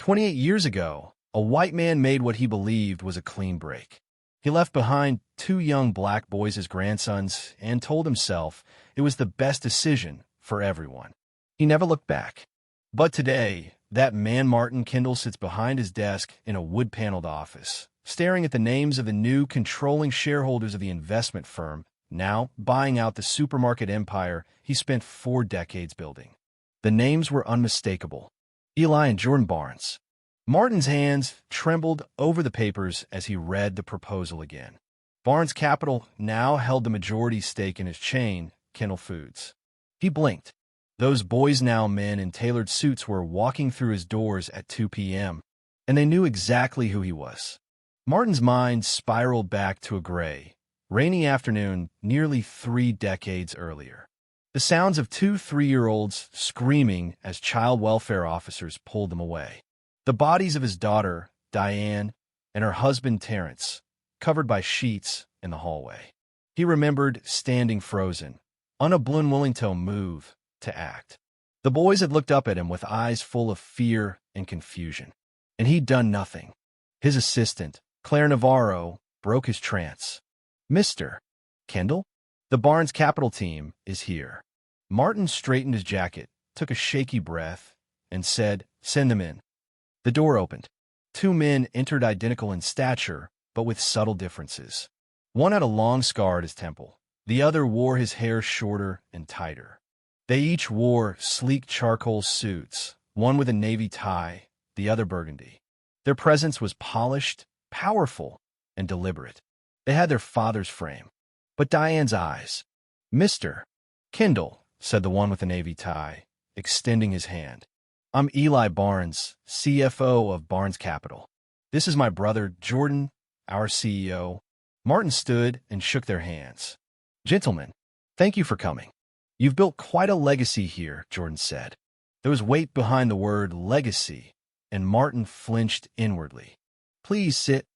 28 years ago, a white man made what he believed was a clean break. He left behind two young black boys as grandsons and told himself it was the best decision for everyone. He never looked back. But today, that man Martin Kendall sits behind his desk in a wood-paneled office, staring at the names of the new controlling shareholders of the investment firm, now buying out the supermarket empire he spent 4 decades building. The names were unmistakable: Eli and Jordan Barnes. Martin's hands trembled over the papers as he read the proposal again. Barnes Capital now held the majority stake in his chain, Kendall Foods. He blinked. Those boys now men in tailored suits were walking through his doors at 2 p.m., and they knew exactly who he was. Martin's mind spiraled back to a gray, rainy afternoon nearly 3 decades earlier. The sounds of 2 3-year-olds screaming as child welfare officers pulled them away. The bodies of his daughter, Diane, and her husband, Terrence, covered by sheets in the hallway. He remembered standing frozen, unwilling to move, to act. The boys had looked up at him with eyes full of fear and confusion, and he'd done nothing. His assistant, Claire Navarro, broke his trance. "Mr. Kendall, the Barnes Capital team is here." Martin straightened his jacket, took a shaky breath, and said, "Send them in." The door opened. 2 men entered, identical in stature, but with subtle differences. One had a long scar at his temple. The other wore his hair shorter and tighter. They each wore sleek charcoal suits, one with a navy tie, the other burgundy. Their presence was polished, powerful, and deliberate. They had their father's frame. But Diane's eyes. "Mr. Kendall," said the one with the navy tie, extending his hand. "I'm Eli Barnes, CFO of Barnes Capital. This is my brother, Jordan, our CEO." Martin stood and shook their hands. "Gentlemen, thank you for coming. You've built quite a legacy here," Jordan said. There was weight behind the word legacy, and Martin flinched inwardly. "Please sit."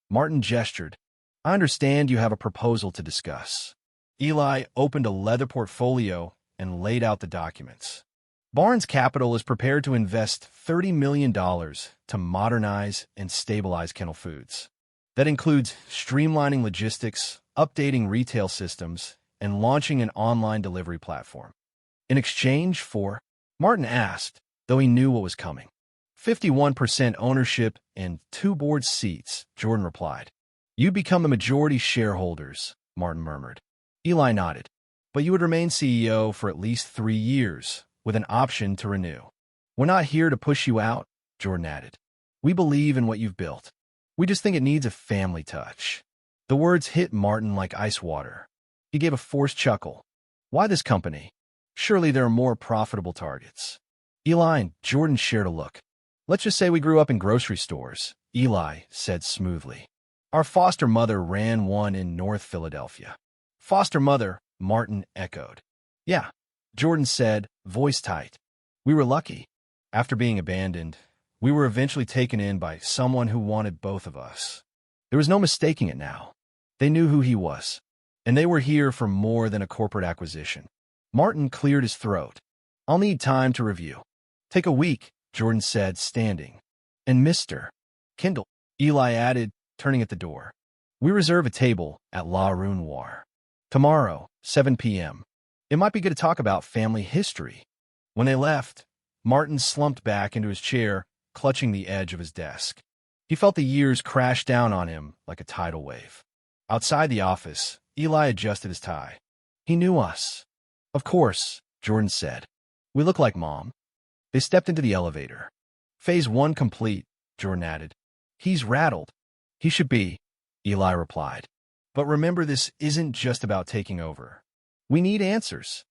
Martin gestured. "I understand you have a proposal to discuss." Eli opened a leather portfolio and laid out the documents. Barnes Capital is prepared to invest $30 million to modernize and stabilize Kendall Foods. That includes streamlining logistics, updating retail systems, and launching an online delivery platform. In exchange for, Martin asked, though he knew what was coming. 51% ownership and 2 board seats, Jordan replied. "You become the majority shareholders," Martin murmured. Eli nodded. "But you would remain CEO for at least 3 years, with an option to renew." "We're not here to push you out," Jordan added. "We believe in what you've built. We just think it needs a family touch." The words hit Martin like ice water. He gave a forced chuckle. "Why this company? Surely there are more profitable targets." Eli and Jordan shared a look. "Let's just say we grew up in grocery stores," Eli said smoothly. "Our foster mother ran one in North Philadelphia." "Foster mother," Martin echoed. "Yeah," Jordan said, voice tight. "We were lucky. After being abandoned, we were eventually taken in by someone who wanted both of us. There was no mistaking it now. They knew who he was, and they were here for more than a corporate acquisition." Martin cleared his throat. "I'll need time to review." "Take a week," Jordan said, standing. "And Mr. Kendall," Eli added, turning at the door. "We reserve a table at La Rue Noire. Tomorrow, 7 p.m. It might be good to talk about family history." When they left, Martin slumped back into his chair, clutching the edge of his desk. He felt the years crash down on him like a tidal wave. Outside the office, Eli adjusted his tie. "He knew us." "Of course," Jordan said. "We look like Mom." They stepped into the elevator. "Phase 1 complete," Jordan added. "He's rattled." "He should be," Eli replied. "But remember, this isn't just about taking over. We need answers."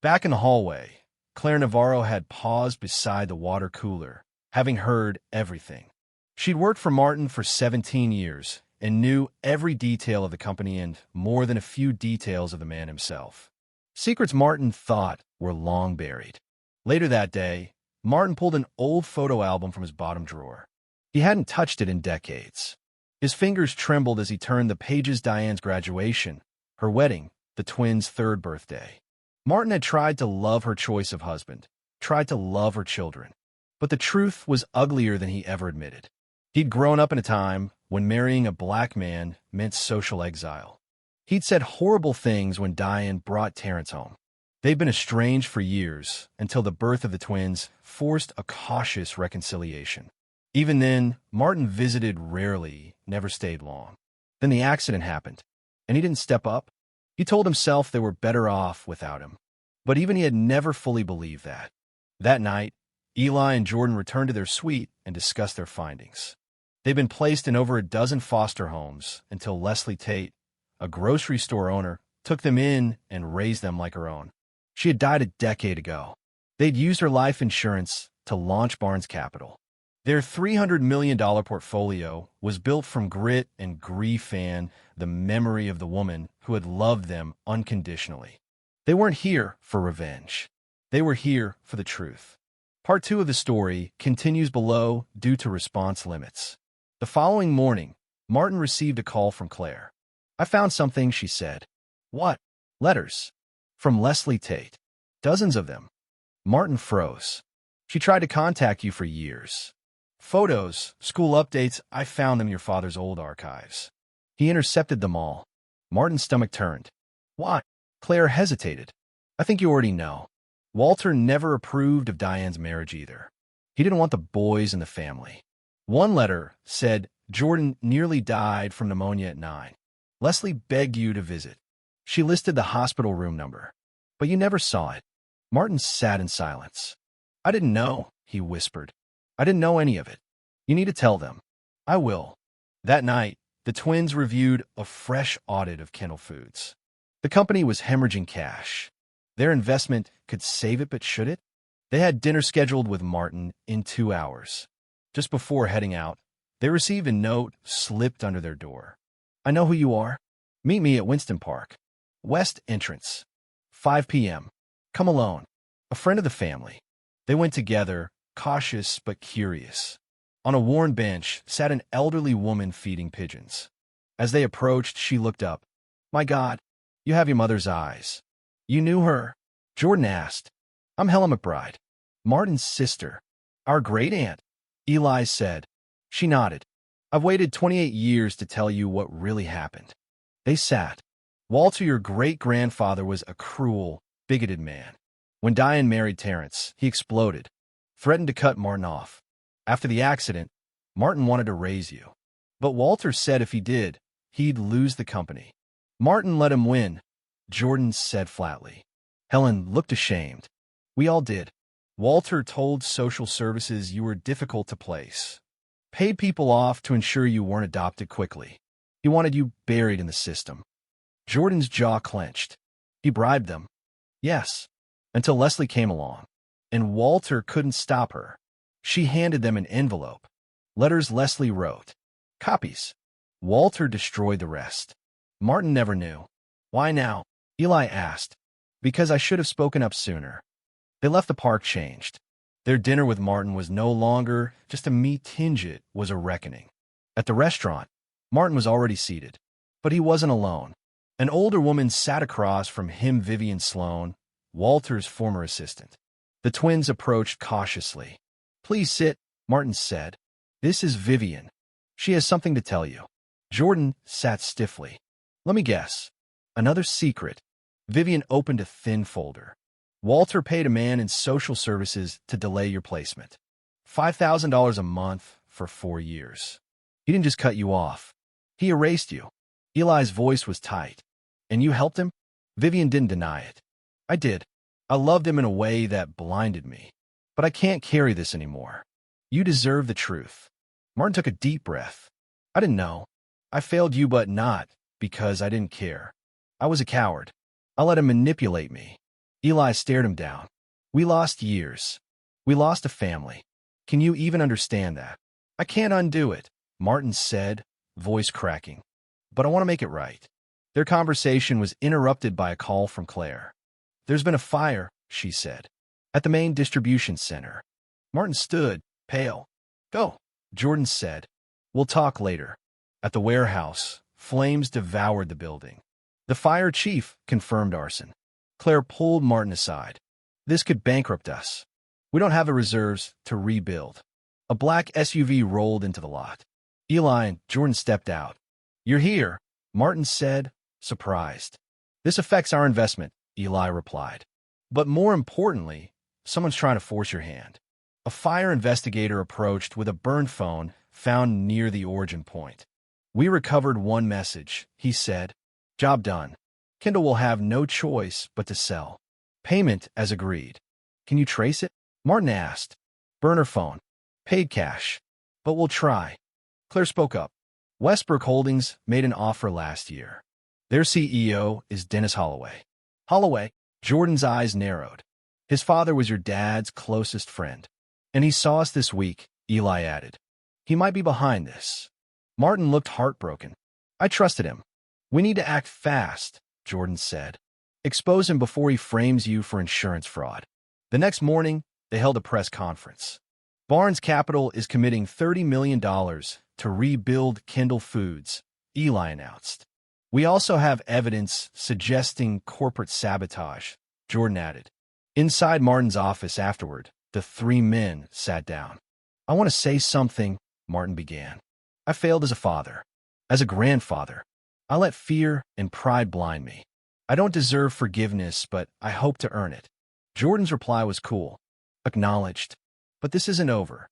Back in the hallway, Claire Navarro had paused beside the water cooler, having heard everything. She'd worked for Martin for 17 years and knew every detail of the company and more than a few details of the man himself. Secrets Martin thought were long buried. Later that day, Martin pulled an old photo album from his bottom drawer. He hadn't touched it in decades. His fingers trembled as he turned the pages: Diane's graduation, her wedding, the twins' 3rd birthday. Martin had tried to love her choice of husband, tried to love her children. But the truth was uglier than he ever admitted. He'd grown up in a time when marrying a black man meant social exile. He'd said horrible things when Diane brought Terrence home. They'd been estranged for years until the birth of the twins forced a cautious reconciliation. Even then, Martin visited rarely, never stayed long. Then the accident happened, and he didn't step up. He told himself they were better off without him. But even he had never fully believed that. That night, Eli and Jordan returned to their suite and discussed their findings. They'd been placed in over a dozen foster homes until Leslie Tate, a grocery store owner, took them in and raised them like her own. She had died a decade ago. They'd used her life insurance to launch Barnes Capital. Their $300 million portfolio was built from grit and grief and the memory of the woman who had loved them unconditionally. They weren't here for revenge. They were here for the truth. Part 2 of the story continues below due to response limits. The following morning, Martin received a call from Claire. "I found something," she said. "What?" "Letters. From Leslie Tate. Dozens of them." Martin froze. "She tried to contact you for years. Photos, school updates, I found them in your father's old archives." He intercepted them all. Martin's stomach turned. "Why?" Claire hesitated. "I think you already know. Walter never approved of Diane's marriage either. He didn't want the boys in the family. One letter said Jordan nearly died from pneumonia at 9. Leslie begged you to visit. She listed the hospital room number, but you never saw it." Martin sat in silence. "I didn't know," he whispered. "I didn't know any of it. You need to tell them." "I will." That night, the twins reviewed a fresh audit of Kendall Foods. The company was hemorrhaging cash. Their investment could save it, but should it? They had dinner scheduled with Martin in 2 hours. Just before heading out, they received a note slipped under their door. "I know who you are. Meet me at Winston Park. West entrance. 5 p.m. Come alone. A friend of the family." They went together, cautious but curious. On a worn bench sat an elderly woman feeding pigeons. As they approached, she looked up. "My God, you have your mother's eyes." "You knew her?" Jordan asked. "I'm Helen McBride, Martin's sister. Our great-aunt," Eli said. She nodded. "I've waited 28 years to tell you what really happened." They sat. "Walter, your great-grandfather, was a cruel, bigoted man. When Diane married Terrence, he exploded, threatened to cut Martin off. After the accident, Martin wanted to raise you. But Walter said if he did, he'd lose the company. Martin let him win," Jordan said flatly. Helen looked ashamed. "We all did. Walter told social services you were difficult to place. Paid people off to ensure you weren't adopted quickly. He wanted you buried in the system." Jordan's jaw clenched. "He bribed them." "Yes, until Leslie came along. And Walter couldn't stop her. She handed them an envelope. Letters Leslie wrote. Copies. Walter destroyed the rest. Martin never knew." "Why now?" Eli asked. "Because I should have spoken up sooner." They left the park changed. Their dinner with Martin was no longer just a meat tinge, it was a reckoning. At the restaurant, Martin was already seated. But he wasn't alone. An older woman sat across from him, Vivian Sloan, Walter's former assistant. The twins approached cautiously. "Please sit," Martin said. "This is Vivian. She has something to tell you." Jordan sat stiffly. "Let me guess. Another secret." Vivian opened a thin folder. "Walter paid a man in social services to delay your placement. $5,000 a month for 4 years. He didn't just cut you off. He erased you." Eli's voice was tight. "And you helped him?" Vivian didn't deny it. "I did. I loved him in a way that blinded me. But I can't carry this anymore. You deserve the truth." Martin took a deep breath. "I didn't know. I failed you, but not because I didn't care. I was a coward. I let him manipulate me." Eli stared him down. "We lost years. We lost a family. Can you even understand that?" "I can't undo it," Martin said, voice cracking. "But I want to make it right." Their conversation was interrupted by a call from Claire. "There's been a fire," she said, "at the main distribution center." Martin stood, pale. "Go," Jordan said. "We'll talk later." At the warehouse, flames devoured the building. "The fire chief confirmed arson." Claire pulled Martin aside. "This could bankrupt us." We don't have the reserves to rebuild. A black SUV rolled into the lot. Eli and Jordan stepped out. You're here, Martin said, surprised. This affects our investment, Eli replied. But more importantly, someone's trying to force your hand. A fire investigator approached with a burned phone found near the origin point. We recovered one message, he said. Job done. Kendall will have no choice but to sell. Payment as agreed. Can you trace it? Martin asked. Burner phone. Paid cash. But we'll try. Claire spoke up. Westbrook Holdings made an offer last year. Their CEO is Dennis Holloway. Holloway? Jordan's eyes narrowed. His father was your dad's closest friend. And he saw us this week, Eli added. He might be behind this. Martin looked heartbroken. I trusted him. We need to act fast, Jordan said. Expose him before he frames you for insurance fraud. The next morning, they held a press conference. Barnes Capital is committing $30 million to rebuild Kendall Foods, Eli announced. We also have evidence suggesting corporate sabotage, Jordan added. Inside Martin's office afterward, the three men sat down. I want to say something, Martin began. I failed as a father, as a grandfather. I let fear and pride blind me. I don't deserve forgiveness, but I hope to earn it. Jordan's reply was cool. Acknowledged. But this isn't over.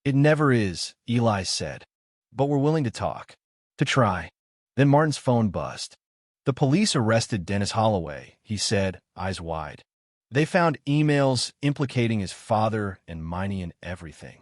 It never is, Eli said. But we're willing to talk. To try. Then Martin's phone buzzed. The police arrested Dennis Holloway, he said, eyes wide. They found emails implicating his father and Miney in everything.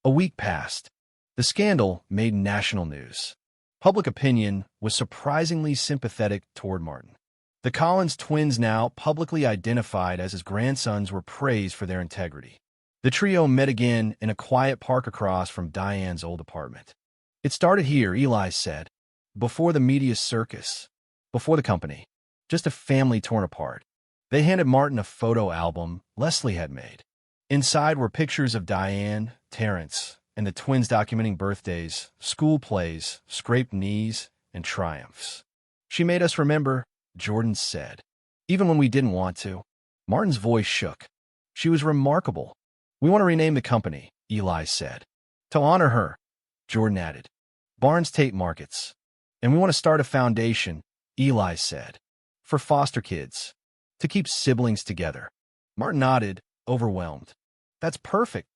A week passed. The scandal made national news. Public opinion was surprisingly sympathetic toward Martin. The Collins twins, now publicly identified as his grandsons, were praised for their integrity. The trio met again in a quiet park across from Diane's old apartment. It started here, Eli said. Before the media circus. Before the company. Just a family torn apart. They handed Martin a photo album Leslie had made. Inside were pictures of Diane, Terrence, and the twins documenting birthdays, school plays, scraped knees, and triumphs. She made us remember, Jordan said. Even when we didn't want to. Martin's voice shook. She was remarkable. We want to rename the company, Eli said. To honor her, Jordan added. Barnes Tate Markets. And we want to start a foundation, Eli said. For foster kids. To keep siblings together. Martin nodded, overwhelmed. That's perfect.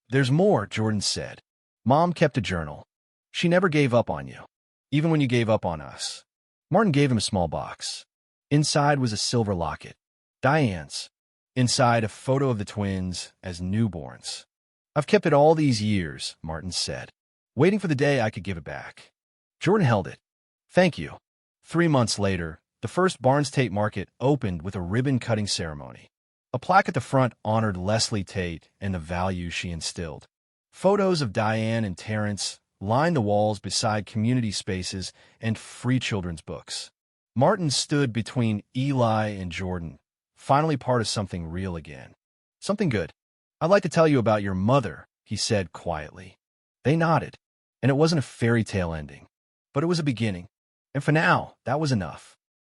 There's more, Jordan said. Mom kept a journal. She never gave up on you. Even when you gave up on us. Martin gave him a small box. Inside was a silver locket. Diane's. Inside, a photo of the twins as newborns. I've kept it all these years, Martin said, waiting for the day I could give it back. Jordan held it. Thank you. 3 months later, the first Barnes Tate Market opened with a ribbon-cutting ceremony. A plaque at the front honored Leslie Tate and the values she instilled. Photos of Diane and Terrence lined the walls beside community spaces and free children's books. Martin stood between Eli and Jordan, finally part of something real again. Something good. I'd like to tell you about your mother, he said quietly. They nodded, and it wasn't a fairy tale ending, but it was a beginning. And for now, that was enough.